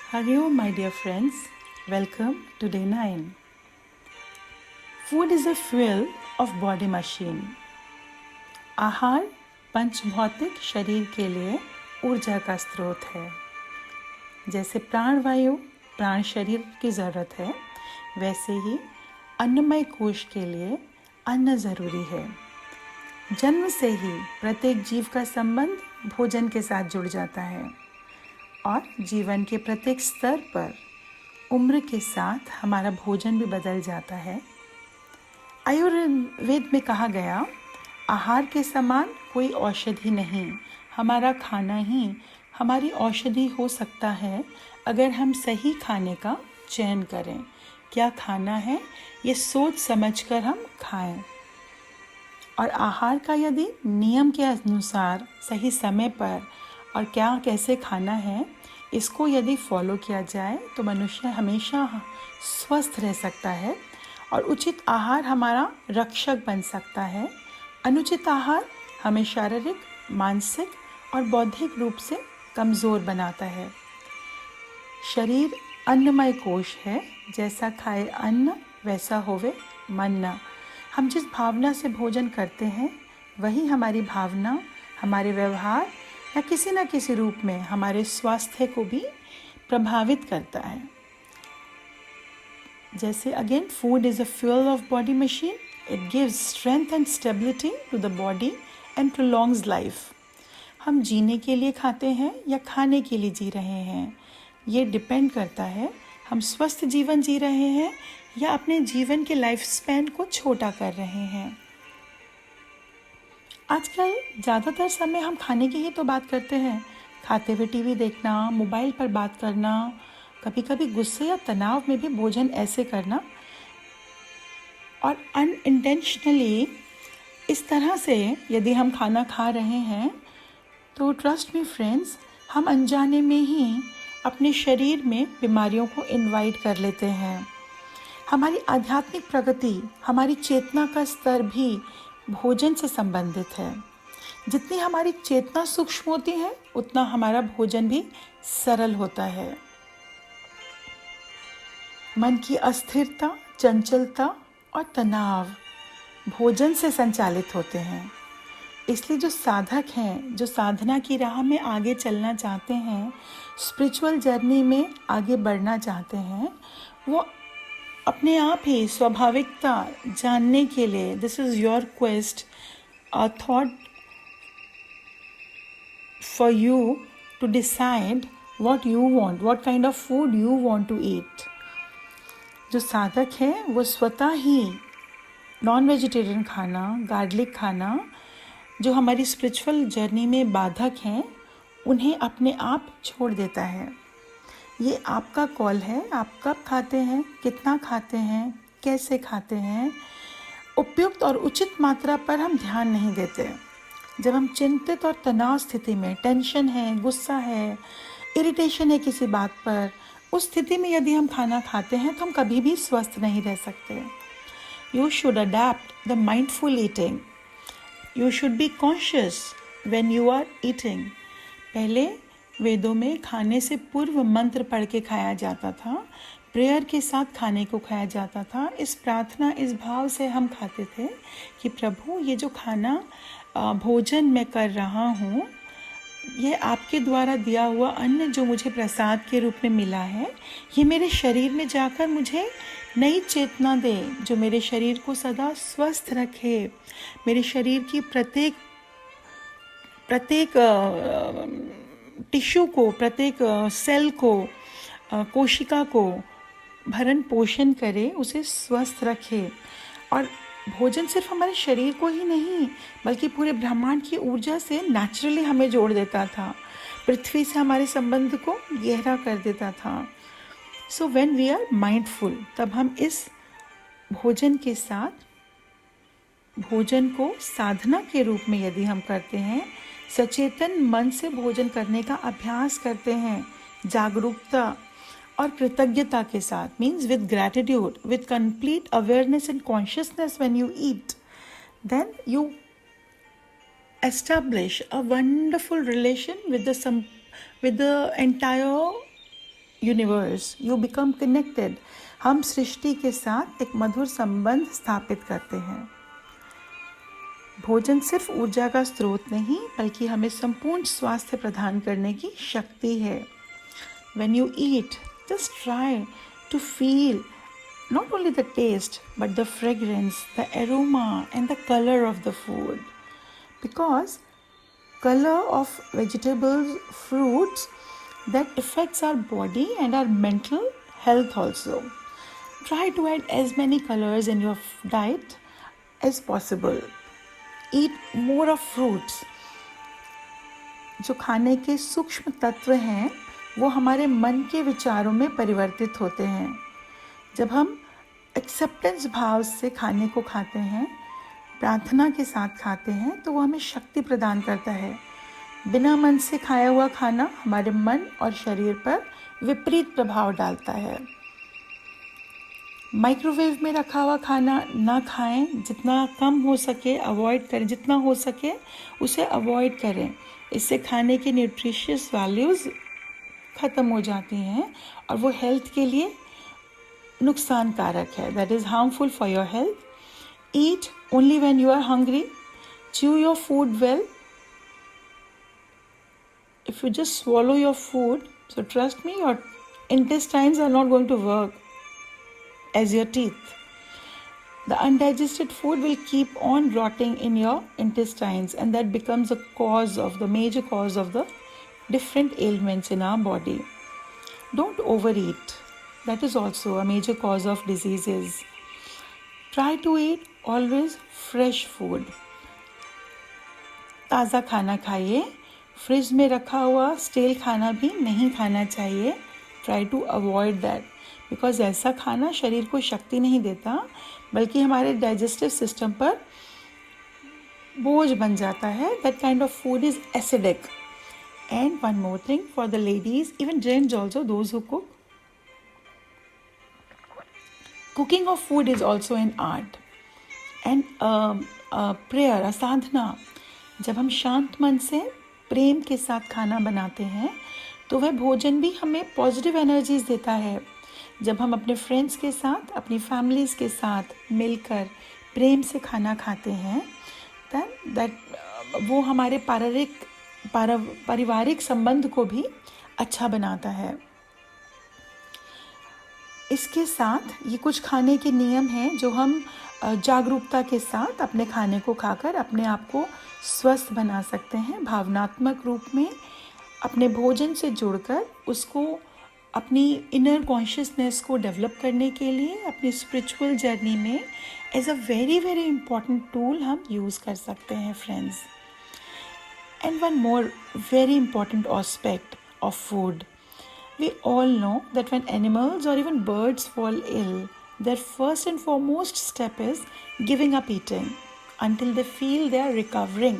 Hello, my dear friends. Welcome to day 9. Food is a fuel of body machine. आहार पंच भौतिक शरीर के लिए ऊर्जा का स्रोत है. जैसे प्राणवायु प्राण शरीर की ज़रूरत है, वैसे ही अन्नमय कोश के लिए अन्न ज़रूरी है. जन्म से ही प्रत्येक जीव का संबंध भोजन के साथ जुड़ जाता है और जीवन के प्रत्येक स्तर पर उम्र के साथ हमारा भोजन भी बदल जाता है. आयुर्वेद में कहा गया, आहार के समान कोई औषधि नहीं. हमारा खाना ही हमारी औषधि हो सकता है अगर हम सही खाने का चयन करें. क्या खाना है ये सोच समझकर हम खाएं. और आहार का यदि नियम के अनुसार सही समय पर और क्या कैसे खाना है, इसको यदि फॉलो किया जाए तो मनुष्य हमेशा स्वस्थ रह सकता है और उचित आहार हमारा रक्षक बन सकता है. अनुचित आहार हमें शारीरिक, मानसिक और बौद्धिक रूप से कमज़ोर बनाता है. शरीर अन्नमय कोश है. जैसा खाए अन्न वैसा होवे मन. हम जिस भावना से भोजन करते हैं वही हमारी भावना, हमारे व्यवहार या किसी न किसी रूप में हमारे स्वास्थ्य को भी प्रभावित करता है. जैसे again, food is a fuel of body machine. It gives strength and stability to the body and prolongs life. हम जीने के लिए खाते हैं या खाने के लिए जी रहे हैं, ये डिपेंड करता है हम स्वस्थ जीवन जी रहे हैं या अपने जीवन के लाइफ स्पैन को छोटा कर रहे हैं. आजकल ज़्यादातर समय हम खाने की ही तो बात करते हैं. खाते हुए टीवी देखना, मोबाइल पर बात करना, कभी कभी गुस्से या तनाव में भी भोजन ऐसे करना और अनइंटेंशनली इस तरह से यदि हम खाना खा रहे हैं तो ट्रस्ट मी फ्रेंड्स, हम अनजाने में ही अपने शरीर में बीमारियों को इनवाइट कर लेते हैं. हमारी आध्यात्मिक प्रगति, हमारी चेतना का स्तर भी भोजन से संबंधित है. जितनी हमारी चेतना सूक्ष्म होती है उतना हमारा भोजन भी सरल होता है. मन की अस्थिरता, चंचलता और तनाव भोजन से संचालित होते हैं. इसलिए जो साधक हैं, जो साधना की राह में आगे चलना चाहते हैं, स्पिरिचुअल जर्नी में आगे बढ़ना चाहते हैं, वो अपने आप ही स्वाभाविकता जानने के लिए, this is your quest, a thought for you to decide what you want, what kind of food you want to eat. जो साधक है वो स्वतः ही नॉन वेजिटेरियन खाना, गार्लिक खाना, जो हमारी स्पिरिचुअल जर्नी में बाधक हैं, उन्हें अपने आप छोड़ देता है. ये आपका कॉल है. आप कब खाते हैं, कितना खाते हैं, कैसे खाते हैं. उपयुक्त और उचित मात्रा पर हम ध्यान नहीं देते. जब हम चिंतित और तनाव स्थिति में, टेंशन है, गुस्सा है, इरिटेशन है किसी बात पर, उस स्थिति में यदि हम खाना खाते हैं तो हम कभी भी स्वस्थ नहीं रह सकते. You should adapt the mindful eating. You should be conscious when you are eating. पहले वेदों में खाने से पूर्व मंत्र पढ़ के खाया जाता था. प्रेयर के साथ खाने को खाया जाता था. इस प्रार्थना, इस भाव से हम खाते थे कि प्रभु, ये जो खाना भोजन मैं कर रहा हूँ, ये आपके द्वारा दिया हुआ अन्न जो मुझे प्रसाद के रूप में मिला है, ये मेरे शरीर में जाकर मुझे नई चेतना दे, जो मेरे शरीर को सदा स्वस्थ रखे, मेरे शरीर की प्रत्येक टिश्यू को, प्रत्येक सेल को, कोशिका को भरण पोषण करे, उसे स्वस्थ रखे. और भोजन सिर्फ हमारे शरीर को ही नहीं बल्कि पूरे ब्रह्मांड की ऊर्जा से नेचुरली हमें जोड़ देता था. पृथ्वी से हमारे संबंध को गहरा कर देता था. So when we are mindful, तब हम इस भोजन के साथ, भोजन को साधना के रूप में यदि हम करते हैं, सचेतन मन से भोजन करने का अभ्यास करते हैं, जागरूकता और कृतज्ञता के साथ, means with gratitude, with complete awareness and consciousness when you eat, then you establish a wonderful relation with the entire universe, you become connected. हम सृष्टि के साथ एक मधुर संबंध स्थापित करते हैं। भोजन सिर्फ ऊर्जा का स्रोत नहीं बल्कि हमें संपूर्ण स्वास्थ्य प्रदान करने की शक्ति है। When you eat, just try to feel not only the taste but the fragrance, the aroma and the color of the food. Because color of vegetables, fruits, that affects our body and our mental health also. Try to add as many colors in your diet as possible. Eat more of fruits. जो खाने के सूक्ष्म तत्व हैं वो हमारे मन के विचारों में परिवर्तित होते हैं। जब हम एक्सेप्टेंस भाव से खाने को खाते हैं, प्रार्थना के साथ खाते हैं, तो वो हमें शक्ति प्रदान करता है। बिना मन से खाया हुआ खाना हमारे मन और शरीर पर विपरीत प्रभाव डालता है। माइक्रोवेव में रखा हुआ खाना ना खाएं, जितना कम हो सके अवॉइड करें, जितना हो सके उसे अवॉइड करें। इससे खाने की न्यूट्रिशियस वैल्यूज़ ख़त्म हो जाती हैं और वो हेल्थ के लिए नुकसानकारक है। That is harmful for your health. Eat only when you are hungry. Chew your food well. If you just swallow your food, so trust me, your intestines are not going to work as your teeth. The undigested food will keep on rotting in your intestines, and that becomes the major cause of the different ailments in our body. Don't overeat. That is also a major cause of diseases. Try to eat always fresh food. ताज़ा खाना खाइए। Fridge में रखा हुआ stele खाना भी नहीं खाना चाहिए। Try to avoid that. Because ऐसा खाना शरीर को शक्ति नहीं देता बल्कि हमारे डाइजेस्टिव सिस्टम पर बोझ बन जाता है। That kind of food is acidic. And one more thing for the ladies, even gents also, those who cook, cooking of food is also an art and prayer, a sadhana. जब हम शांत मन से प्रेम के साथ खाना बनाते हैं तो वह भोजन भी हमें पॉजिटिव एनर्जीज देता है। जब हम अपने फ्रेंड्स के साथ, अपनी फैमिलीज़ के साथ मिलकर प्रेम से खाना खाते हैं, वो हमारे पारिवारिक संबंध को भी अच्छा बनाता है। इसके साथ ये कुछ खाने के नियम हैं जो हम जागरूकता के साथ अपने खाने को खाकर अपने आप को स्वस्थ बना सकते हैं। भावनात्मक रूप में अपने भोजन से जुड़कर उसको अपनी इनर कॉन्शियसनेस को डेवलप करने के लिए अपनी स्पिरिचुअल जर्नी में as a very very important tool हम यूज़ कर सकते हैं friends. And one more very important aspect of food, we all know that when animals or even birds fall ill, their first and foremost step is giving up eating until they feel they are recovering.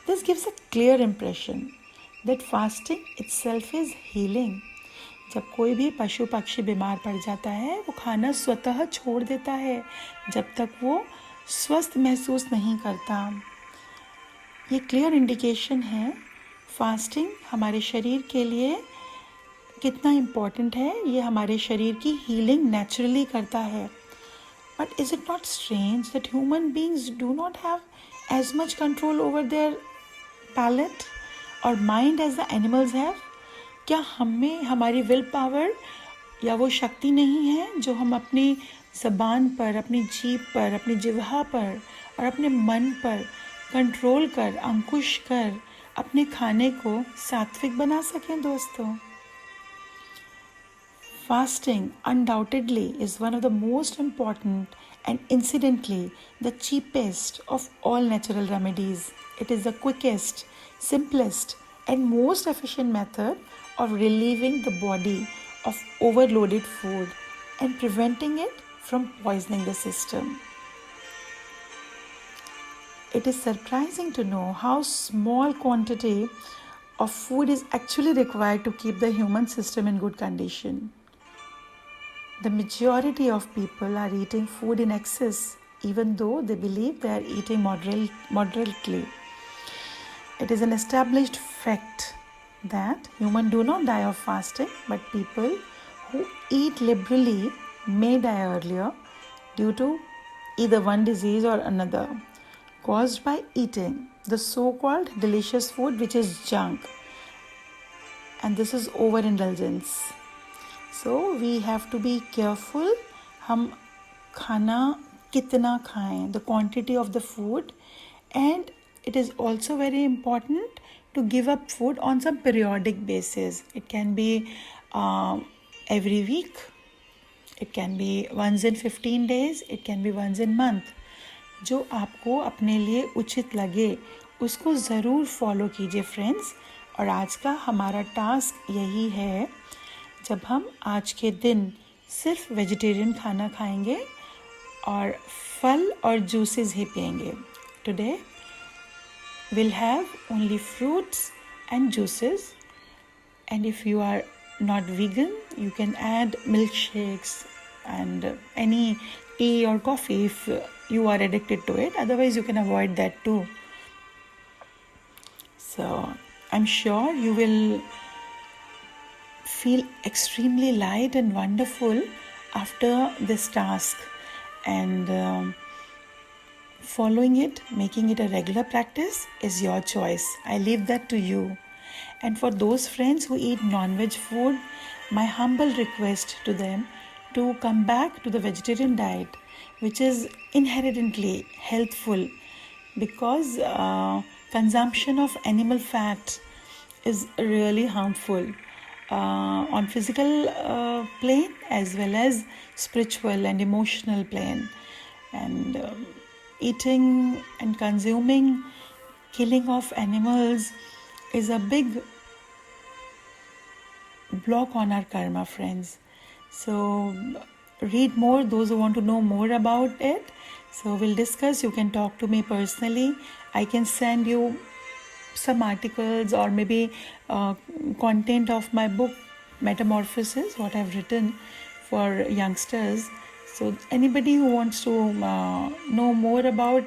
This gives a clear impression that fasting itself is healing. जब कोई भी पशु पक्षी बीमार पड़ जाता है वो खाना स्वतः छोड़ देता है जब तक वो स्वस्थ महसूस नहीं करता। ये क्लियर इंडिकेशन है फास्टिंग हमारे शरीर के लिए कितना इम्पॉर्टेंट है। ये हमारे शरीर की हीलिंग नेचुरली करता है। But is it not strange that human beings do not have as much control over their palate और mind as the animals have? क्या हमें हमारी विल पावर या वो शक्ति नहीं है जो हम अपनी ज़बान पर, अपनी जीभ पर, अपनी जिह्वा पर और अपने मन पर कंट्रोल कर, अंकुश कर अपने खाने को सात्विक बना सकें दोस्तों? Fasting undoubtedly is one of the most important and incidentally the cheapest of all natural remedies. It is the quickest, simplest and most efficient method of relieving the body of overloaded food and preventing it from poisoning the system. It is surprising to know how small quantity of food is actually required to keep the human system in good condition. The majority of people are eating food in excess, even though they believe they are eating moderately. It is an established fact that humans do not die of fasting, but people who eat liberally may die earlier due to either one disease or another caused by eating the so-called delicious food which is junk, and this is overindulgence. So we have to be careful हम खाना कितना खाएं, the quantity of the food, and it is also very important to give up food on some periodic basis. It can be every week, it can be once in 15 days, it can be once in month. जो आपको अपने लिए उचित लगे उसको ज़रूर follow कीजिए friends. और आज का हमारा टास्क यही है, जब हम आज के दिन सिर्फ वेजिटेरियन खाना खाएंगे और फल और जूसेस ही पिएंगे. Today we'll have only fruits and juices, and if you are not vegan you can add milkshakes and any tea or coffee if you are addicted to it. Otherwise you can avoid that too. So I'm sure you will feel extremely light and wonderful after this task, and following it, making it a regular practice is your choice. I leave that to you. And for those friends who eat non-veg food, my humble request to them to come back to the vegetarian diet, which is inherently healthful, because consumption of animal fat is really harmful on physical plane as well as spiritual and emotional plane. And eating and consuming, killing of animals is a big block on our karma, friends. So read more, those who want to know more about it. So we'll discuss. You can talk to me personally. I can send you some articles or maybe content of my book Metamorphosis, what I've written for youngsters. So anybody who wants to know more about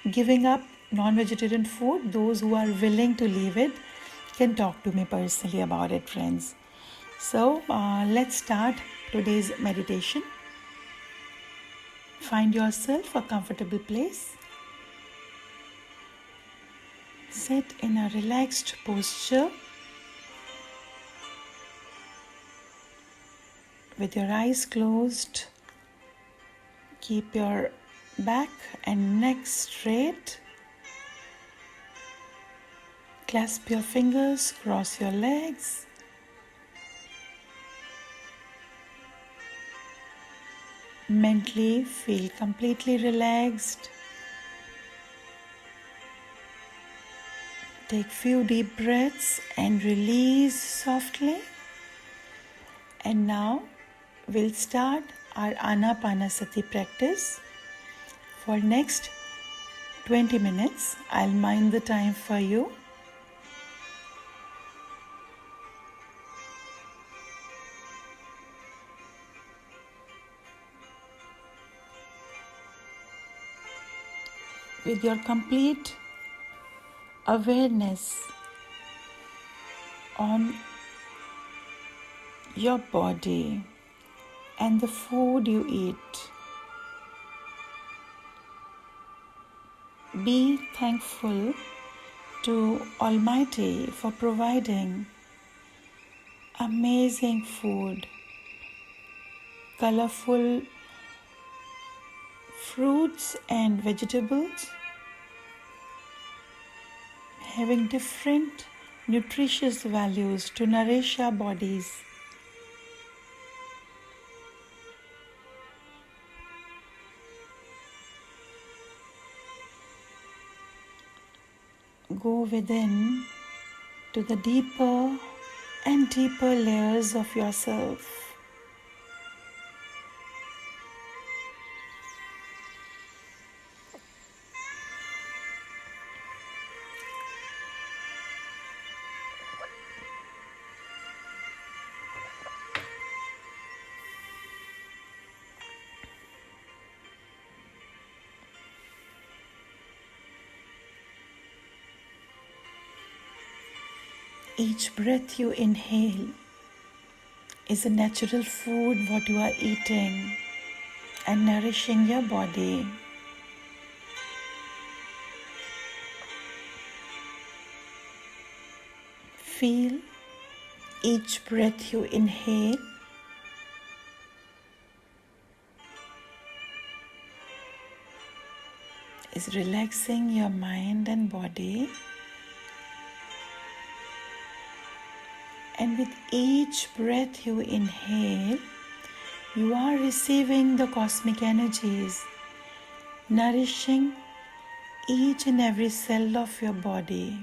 giving up non-vegetarian food, those who are willing to leave it, can talk to me personally about it, friends. So let's start today's meditation. Find yourself a comfortable place. Sit in a relaxed posture with your eyes closed. Keep your back and neck straight. Clasp your fingers, cross your legs. Mentally feel completely relaxed. Take few deep breaths and release softly. And now we'll start our Anapanasati practice. For next 20 minutes, I'll mind the time for you. With your complete awareness on your body and the food you eat, be thankful to Almighty for providing amazing food, colorful fruits and vegetables, having different nutritious values to nourish our bodies. Go within to the deeper and deeper layers of yourself. Each breath you inhale is a natural food what you are eating and nourishing your body. Feel each breath you inhale is relaxing your mind and body, and with each breath you inhale, you are receiving the cosmic energies, nourishing each and every cell of your body.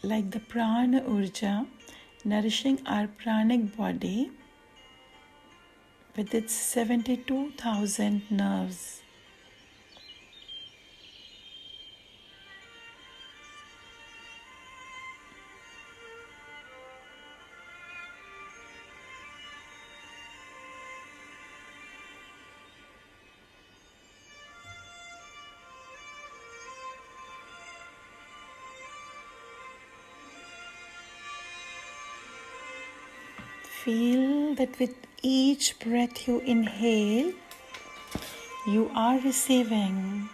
Like the prana urja, nourishing our pranic body with its 72,000 nerves. Feel that with each breath you inhale, you are receiving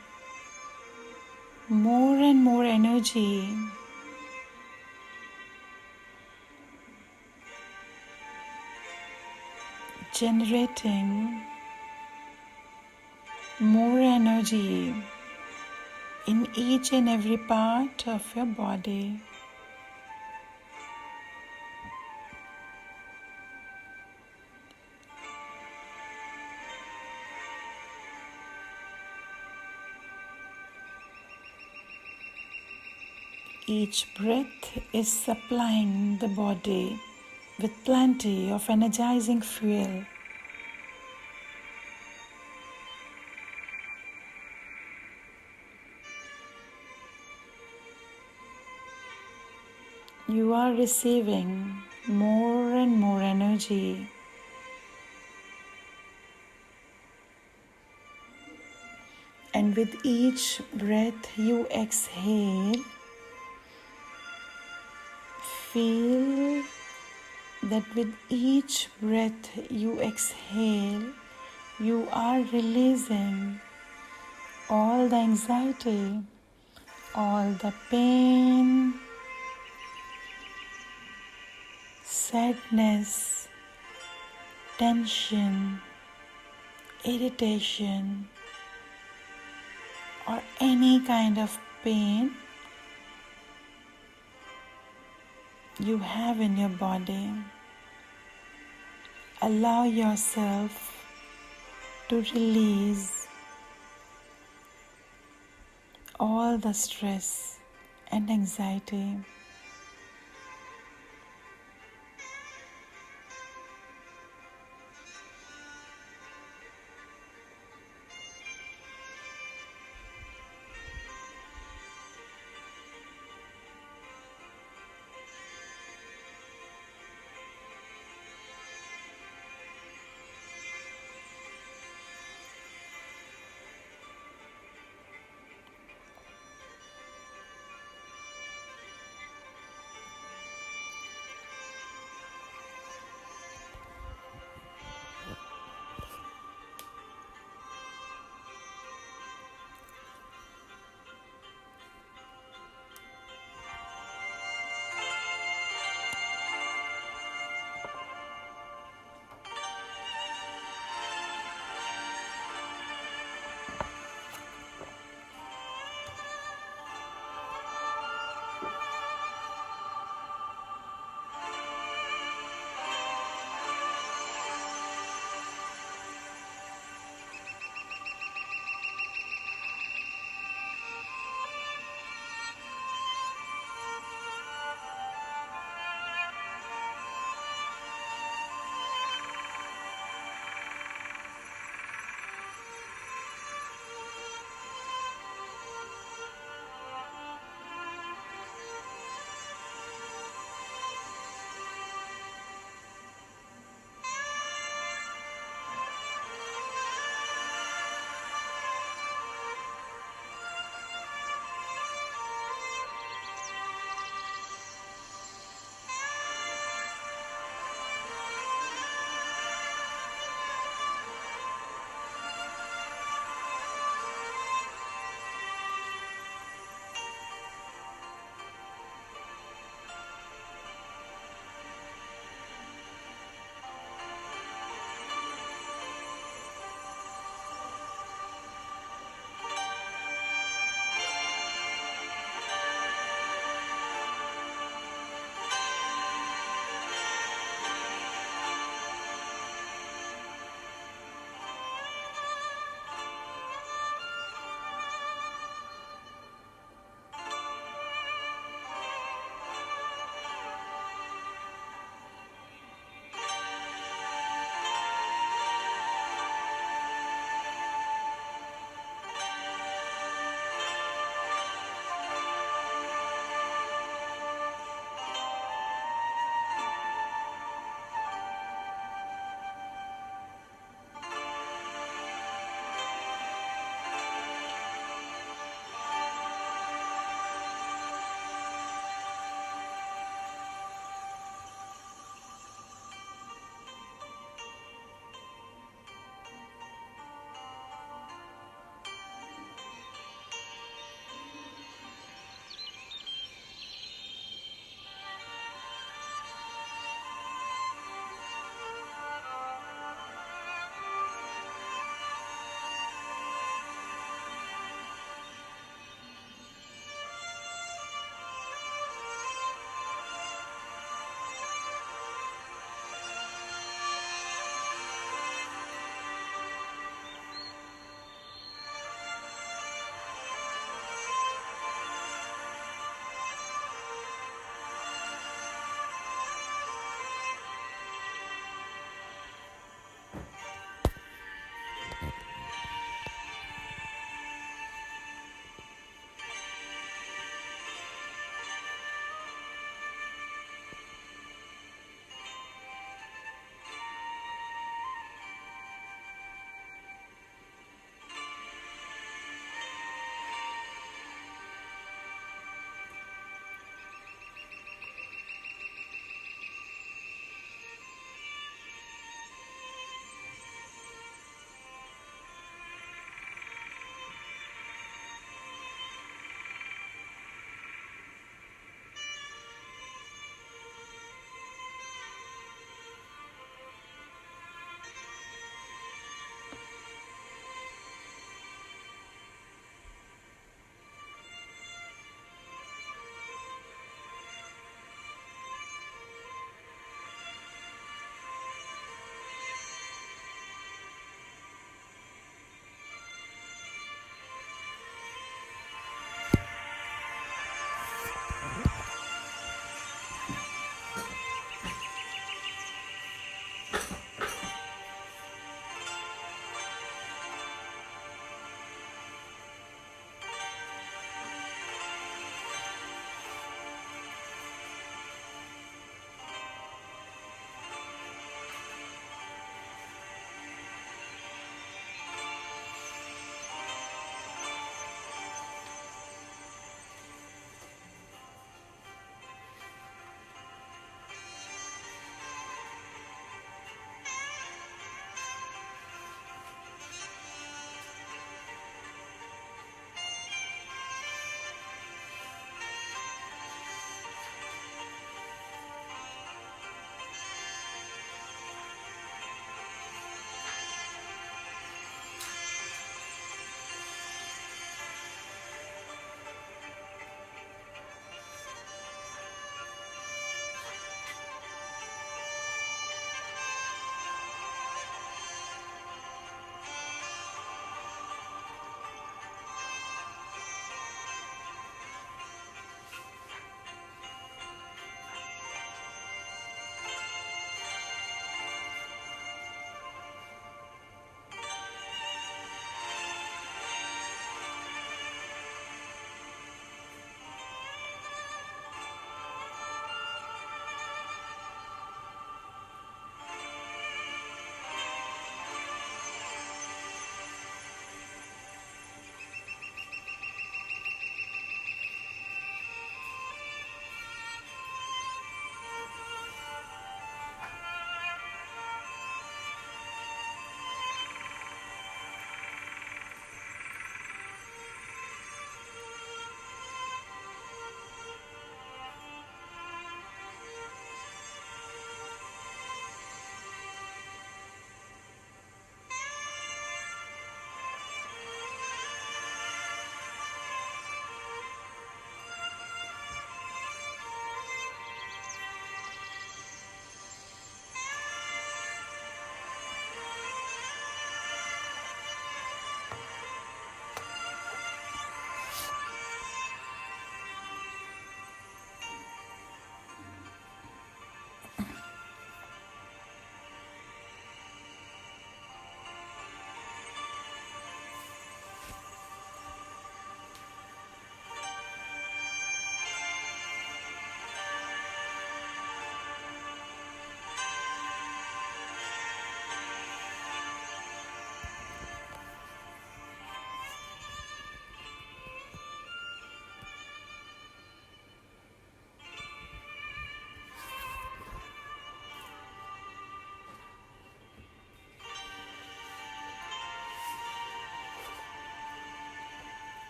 more and more energy, generating more energy in each and every part of your body. Each breath is supplying the body with plenty of energizing fuel. You are receiving more and more energy. And with each breath you exhale, feel that with each breath you exhale, you are releasing all the anxiety, all the pain, sadness, tension, irritation, or any kind of pain you have in your body. Allow yourself to release all the stress and anxiety.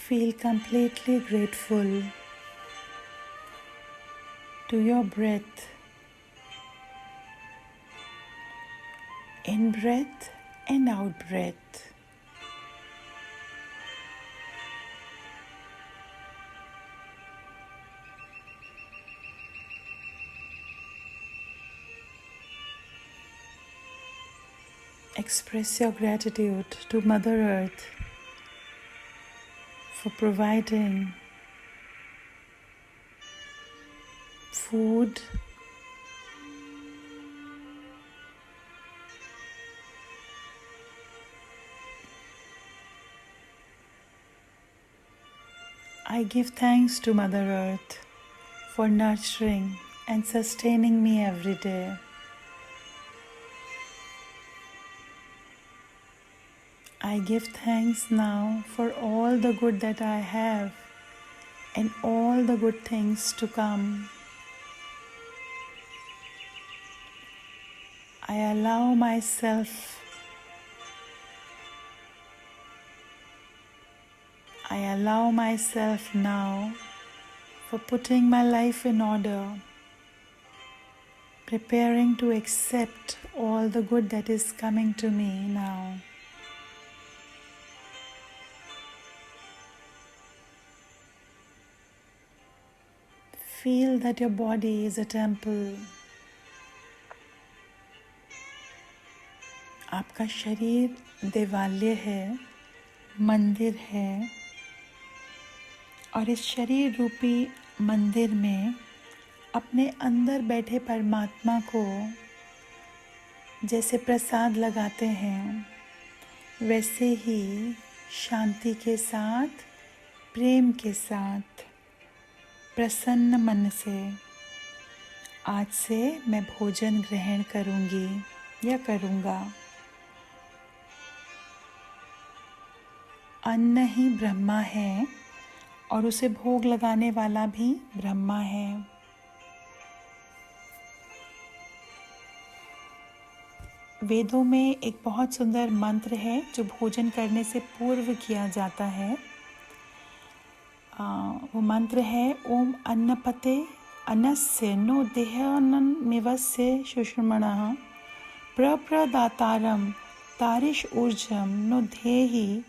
Feel completely grateful to your breath. In breath and out breath. Express your gratitude to Mother Earth for providing food, I give thanks to Mother Earth for nurturing and sustaining me every day. I give thanks now for all the good that I have and all the good things to come. I allow myself now for putting my life in order, preparing to accept all the good that is coming to me now. Feel that your body is a temple. आपका शरीर देवालय है, मंदिर है, और इस शरीर रूपी मंदिर में अपने अंदर बैठे परमात्मा को जैसे प्रसाद लगाते हैं, वैसे ही शांति के साथ, प्रेम के साथ, प्रसन्न मन से आज से मैं भोजन ग्रहण करूंगी या करूंगा। अन्न ही ब्रह्मा है और उसे भोग लगाने वाला भी ब्रह्मा है। वेदों में एक बहुत सुंदर मंत्र है जो भोजन करने से पूर्व किया जाता है। वो मंत्र है ओम अन्नपते अन्नस्य नो देहान्नमिवस्य सुषुम्नः प्रप्रदातारं तारिष ऊर्जं नो धेहि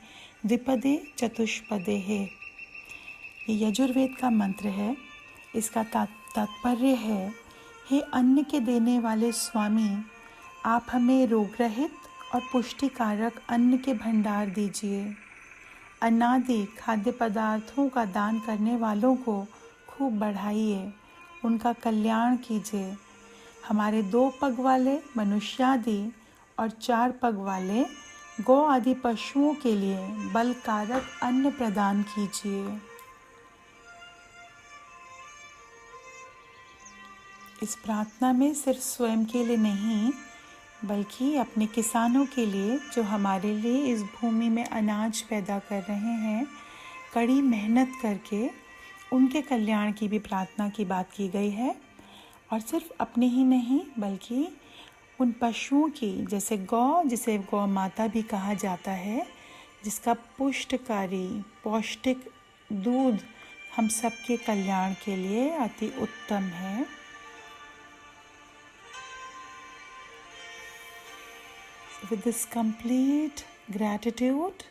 द्विपदे चतुष्पदे है। ये यजुर्वेद का मंत्र है। इसका तात्पर्य है, हे अन्न के देने वाले स्वामी, आप हमें रोग रहित और पुष्टिकारक अन्न के भंडार दीजिए। अनादि खाद्य पदार्थों का दान करने वालों को खूब बढ़ाइए, उनका कल्याण कीजिए। हमारे 2 पग वाले मनुष्यादि और 4 पग वाले गौ आदि पशुओं के लिए बलकारक अन्न प्रदान कीजिए। इस प्रार्थना में सिर्फ स्वयं के लिए नहीं, बल्कि अपने किसानों के लिए जो हमारे लिए इस भूमि में अनाज पैदा कर रहे हैं, कड़ी मेहनत करके उनके कल्याण की भी प्रार्थना की बात की गई है। और सिर्फ अपने ही नहीं, बल्कि उन पशुओं की, जैसे गौ, जिसे गौ माता भी कहा जाता है, जिसका पुष्टकारी पौष्टिक दूध हम सबके कल्याण के लिए अति उत्तम है। With this complete gratitude,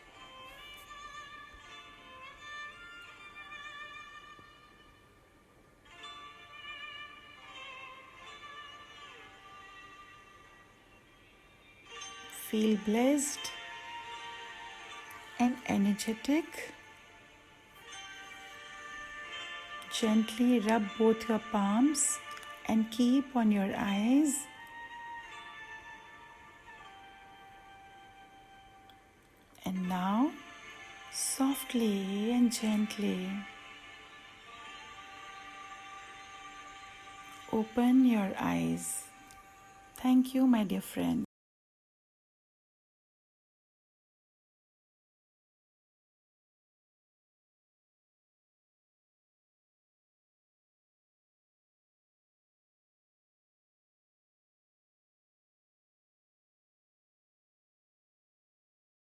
feel blessed and energetic. Gently rub both your palms and keep on your eyes. And now, softly and gently, open your eyes. Thank you, my dear friend.